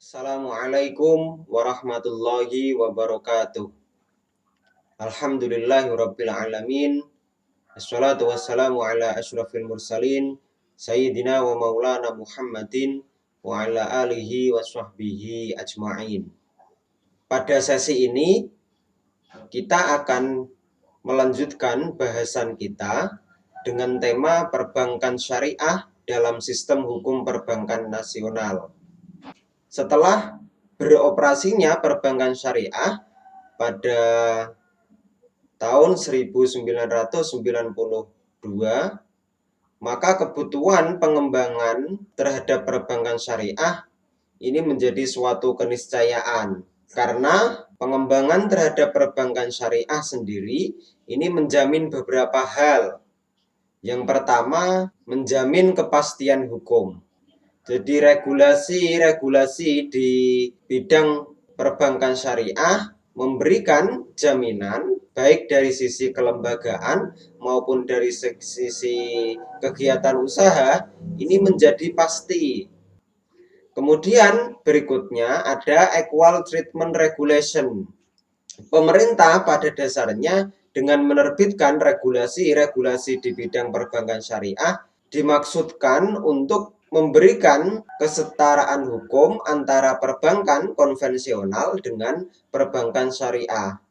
Assalamualaikum warahmatullahi wabarakatuh. Alhamdulillahirabbil alamin. Wassalatu wassalamu ala asyrafil mursalin sayyidina wa maulana Muhammadin wa ala alihi wa sahbihi ajma'in. Pada sesi ini kita akan melanjutkan bahasan kita dengan tema perbankan syariah dalam sistem hukum perbankan nasional. Setelah beroperasinya perbankan syariah pada tahun 1992, maka kebutuhan pengembangan terhadap perbankan syariah ini menjadi suatu keniscayaan. Karena pengembangan terhadap perbankan syariah sendiri ini menjamin beberapa hal. Yang pertama, menjamin kepastian hukum. Jadi regulasi di bidang perbankan syariah memberikan jaminan baik dari sisi kelembagaan maupun dari sisi kegiatan usaha ini menjadi pasti. Kemudian berikutnya ada Equal Treatment Regulation. Pemerintah pada dasarnya dengan menerbitkan regulasi-regulasi di bidang perbankan syariah dimaksudkan untuk memberikan kesetaraan hukum antara perbankan konvensional dengan perbankan syariah.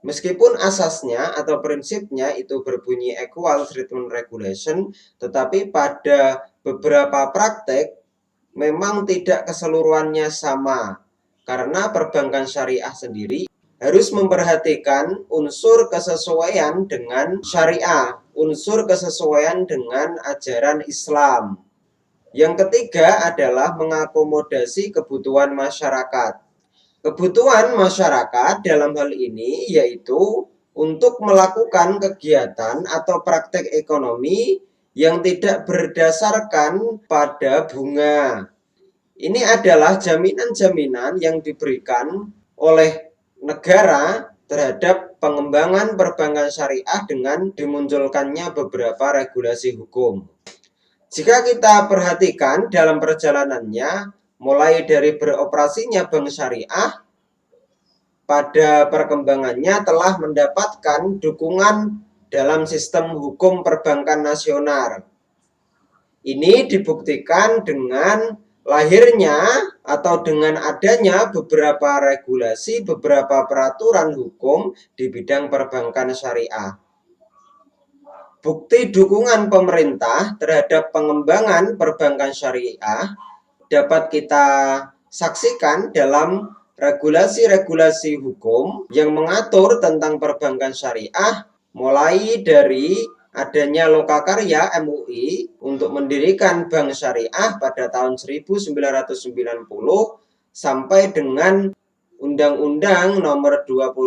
Meskipun asasnya atau prinsipnya itu berbunyi Equal Treatment Regulation, tetapi pada beberapa praktek memang tidak keseluruhannya sama. Karena perbankan syariah sendiri harus memperhatikan unsur kesesuaian dengan syariah, unsur kesesuaian dengan ajaran Islam. Yang ketiga adalah mengakomodasi kebutuhan masyarakat. Kebutuhan masyarakat dalam hal ini yaitu untuk melakukan kegiatan atau praktek ekonomi yang tidak berdasarkan pada bunga. Ini adalah jaminan-jaminan yang diberikan oleh negara terhadap pengembangan perbankan syariah dengan dimunculkannya beberapa regulasi hukum. Jika kita perhatikan dalam perjalanannya, mulai dari beroperasinya bank syariah, pada perkembangannya telah mendapatkan dukungan dalam sistem hukum perbankan nasional. Ini dibuktikan dengan lahirnya atau dengan adanya beberapa regulasi, beberapa peraturan hukum di bidang perbankan syariah. Bukti dukungan pemerintah terhadap pengembangan perbankan syariah dapat kita saksikan dalam regulasi-regulasi hukum yang mengatur tentang perbankan syariah, mulai dari adanya Lokakarya MUI untuk mendirikan bank syariah pada tahun 1990 sampai dengan Undang-Undang Nomor 21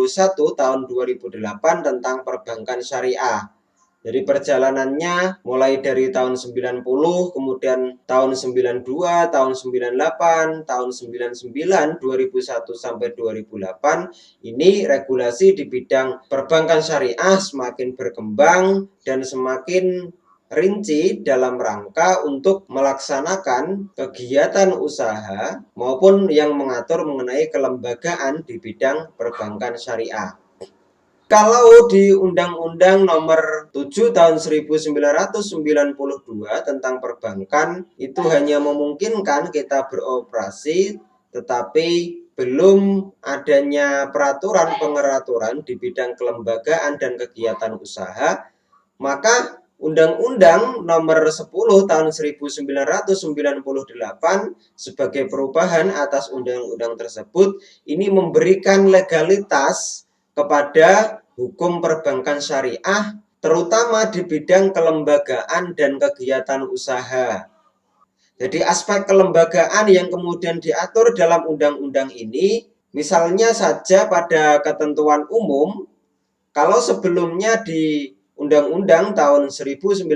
Tahun 2008 tentang perbankan syariah. Jadi perjalanannya mulai dari tahun 90, kemudian tahun 92, tahun 98, tahun 99, 2001 sampai 2008. Ini regulasi di bidang perbankan syariah semakin berkembang dan semakin rinci dalam rangka untuk melaksanakan kegiatan usaha maupun yang mengatur mengenai kelembagaan di bidang perbankan syariah. Kalau di Undang-Undang Nomor 7 Tahun 1992 tentang perbankan itu hanya memungkinkan kita beroperasi, tetapi belum adanya peraturan pengeraturan di bidang kelembagaan dan kegiatan usaha, maka Undang-Undang Nomor 10 Tahun 1998 sebagai perubahan atas undang-undang tersebut ini memberikan legalitas kepada hukum perbankan syariah, terutama di bidang kelembagaan dan kegiatan usaha. Jadi aspek kelembagaan yang kemudian diatur dalam undang-undang ini, misalnya saja pada ketentuan umum, kalau sebelumnya di Undang-Undang tahun 1992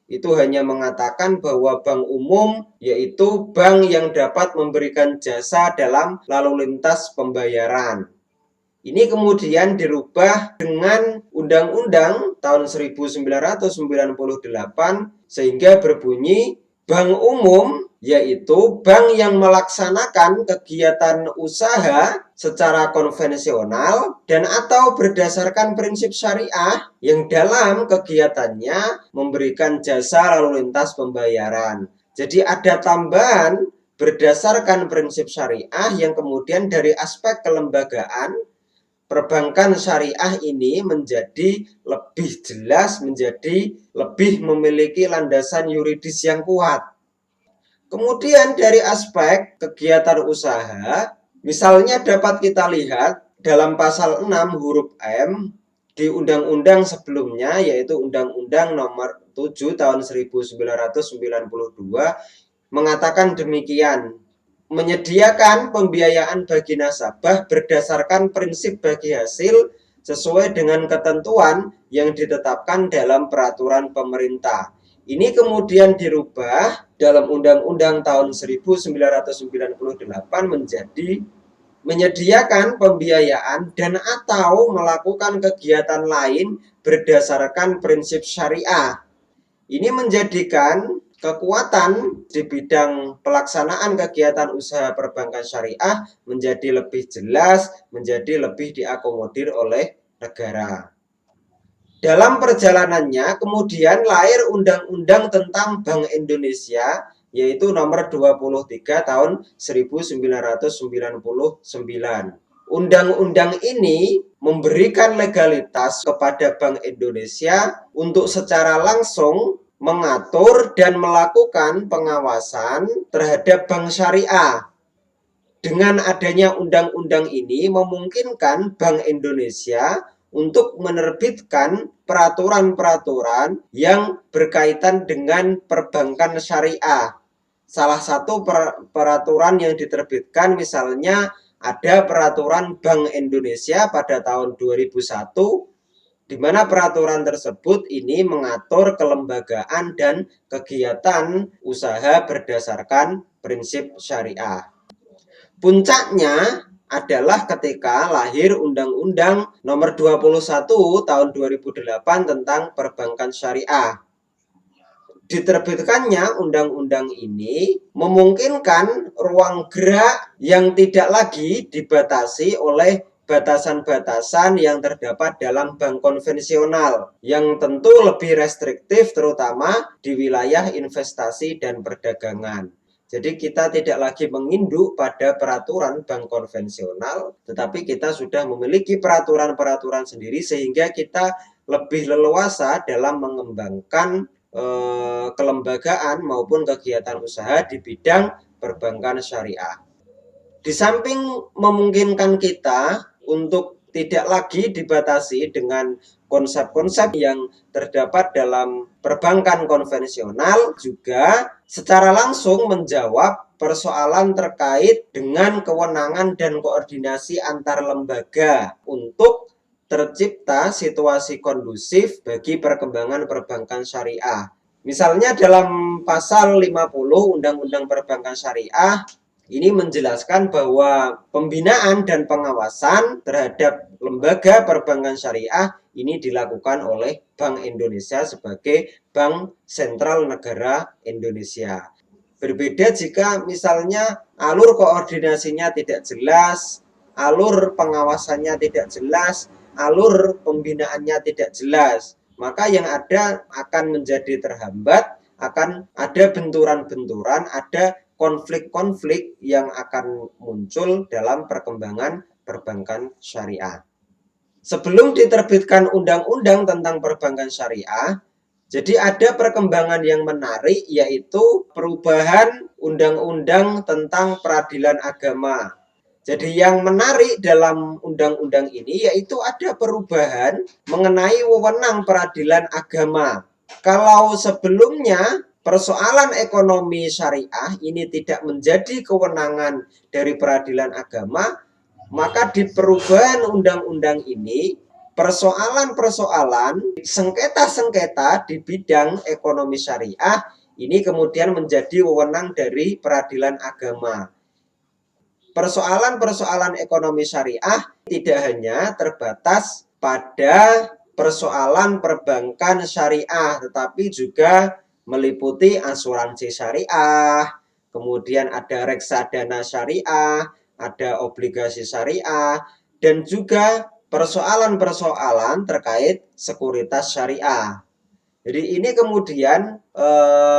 itu hanya mengatakan bahwa bank umum yaitu bank yang dapat memberikan jasa dalam lalu lintas pembayaran. Ini kemudian dirubah dengan Undang-Undang tahun 1998 sehingga berbunyi Bank umum yaitu bank yang melaksanakan kegiatan usaha secara konvensional dan atau berdasarkan prinsip syariah yang dalam kegiatannya memberikan jasa lalu lintas pembayaran. Jadi ada tambahan berdasarkan prinsip syariah yang kemudian dari aspek kelembagaan perbankan syariah ini menjadi lebih jelas, menjadi lebih memiliki landasan yuridis yang kuat. Kemudian dari aspek kegiatan usaha, misalnya dapat kita lihat dalam pasal 6 huruf M di undang-undang sebelumnya, yaitu Undang-Undang Nomor 7 tahun 1992 mengatakan demikian, menyediakan pembiayaan bagi nasabah berdasarkan prinsip bagi hasil sesuai dengan ketentuan yang ditetapkan dalam peraturan pemerintah. Ini kemudian dirubah dalam Undang-Undang tahun 1998 menjadi menyediakan pembiayaan dan atau melakukan kegiatan lain berdasarkan prinsip syariah. Ini menjadikan kekuatan di bidang pelaksanaan kegiatan usaha perbankan syariah menjadi lebih jelas, menjadi lebih diakomodir oleh negara. Dalam perjalanannya kemudian lahir Undang-Undang tentang Bank Indonesia yaitu nomor 23 tahun 1999. Undang-undang ini memberikan legalitas kepada Bank Indonesia untuk secara langsung mengatur dan melakukan pengawasan terhadap bank syariah. Dengan adanya undang-undang ini memungkinkan Bank Indonesia untuk menerbitkan peraturan-peraturan yang berkaitan dengan perbankan syariah. Salah satu peraturan yang diterbitkan misalnya ada peraturan Bank Indonesia pada tahun 2001, di mana peraturan tersebut ini mengatur kelembagaan dan kegiatan usaha berdasarkan prinsip syariah. Puncaknya adalah ketika lahir Undang-Undang Nomor 21 tahun 2008 tentang perbankan syariah. Diterbitkannya undang-undang ini memungkinkan ruang gerak yang tidak lagi dibatasi oleh batasan-batasan yang terdapat dalam bank konvensional yang tentu lebih restriktif terutama di wilayah investasi dan perdagangan. Jadi kita tidak lagi menginduk pada peraturan bank konvensional, tetapi kita sudah memiliki peraturan-peraturan sendiri sehingga kita lebih leluasa dalam mengembangkan kelembagaan maupun kegiatan usaha di bidang perbankan syariah. Di samping memungkinkan kita untuk tidak lagi dibatasi dengan konsep-konsep yang terdapat dalam perbankan konvensional, juga secara langsung menjawab persoalan terkait dengan kewenangan dan koordinasi antar lembaga untuk tercipta situasi kondusif bagi perkembangan perbankan syariah. Misalnya dalam pasal 50 Undang-Undang Perbankan Syariah ini menjelaskan bahwa pembinaan dan pengawasan terhadap lembaga perbankan syariah ini dilakukan oleh Bank Indonesia sebagai Bank Sentral Negara Indonesia. Berbeda jika misalnya alur koordinasinya tidak jelas, alur pengawasannya tidak jelas, alur pembinaannya tidak jelas, maka yang ada akan menjadi terhambat, akan ada benturan-benturan, ada konflik-konflik yang akan muncul dalam perkembangan perbankan syariah. Sebelum diterbitkan undang-undang tentang perbankan syariah, jadi ada perkembangan yang menarik yaitu perubahan undang-undang tentang peradilan agama. Jadi yang menarik dalam undang-undang ini yaitu ada perubahan mengenai wewenang peradilan agama. Kalau sebelumnya persoalan ekonomi syariah ini tidak menjadi kewenangan dari peradilan agama, maka di perubahan undang-undang ini persoalan-persoalan sengketa-sengketa di bidang ekonomi syariah ini kemudian menjadi wewenang dari peradilan agama. Persoalan-persoalan ekonomi syariah tidak hanya terbatas pada persoalan perbankan syariah, tetapi juga meliputi asuransi syariah, kemudian ada reksadana syariah, ada obligasi syariah, dan juga persoalan-persoalan terkait sekuritas syariah. Jadi ini kemudian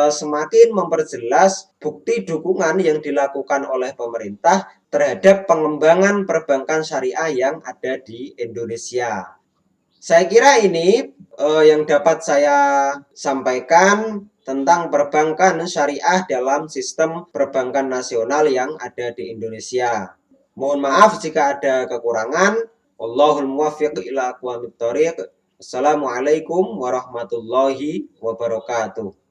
semakin memperjelas bukti dukungan yang dilakukan oleh pemerintah terhadap pengembangan perbankan syariah yang ada di Indonesia. Saya kira ini yang dapat saya sampaikan tentang perbankan syariah dalam sistem perbankan nasional yang ada di Indonesia. Mohon maaf jika ada kekurangan. Wallahul muwaffiq ila aqwamit thoriq. Assalamualaikum warahmatullahi wabarakatuh.